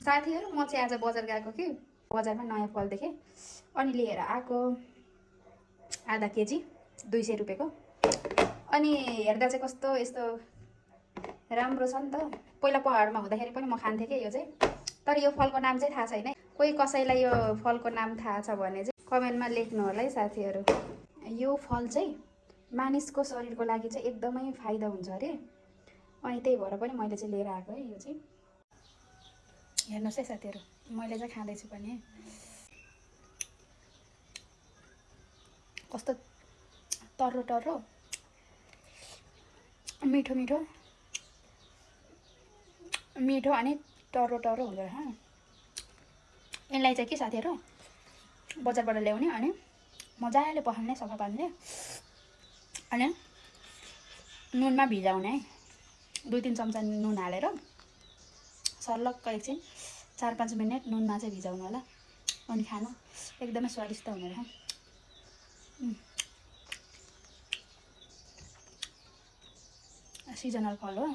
साथीहरु म चाहिँ आज बजार गएको कि बजारमा नयाँ फल देखेँ अनि लिएर आएको आधा केजी 200 रुपैयाँको अनि हेर्दा चाहिँ कस्तो यस्तो राम्रो छ नि त पहिला पहाडमा हुँदाखेरि पनि म खान्थे के यो चाहिँ तर यो फलको नाम चाहिँ थाहा छैन कोही कसैलाई यो फलको नाम थाहा छ भने चाहिँ कमेन्टमा लेख्नु होला है साथीहरु यो फल चाहिँ मानिसको शरीरको लागि चाहिँ एकदमै फाइदा हुन्छ अरे अनि त्यही भएर पनि मैले चाहिँ लिएर आएको है यो चाहिँ हेर्नुस् है साथीहरु मैले चाहिँ खाँदै छु पनि कस्तो टर्रो टर्रो मिठो मिठो मिठो अनि टर्रो टर्रो हुन्छ ह यसलाई चाहिँ के साथीहरु बजारबाट ल्याउने अनि मजाले पखाल्ने सफा पार्ने अनि नुनमा भिजाउने है 2-3 चम्चा नुन हालेर सर्लक्क एकछिन 4-5 मिनेट नुनमा चाहिँ भिजाउनु होला अनि खानु एकदमै स्वादिष्ट हुने रहेछ सिजनल फल हो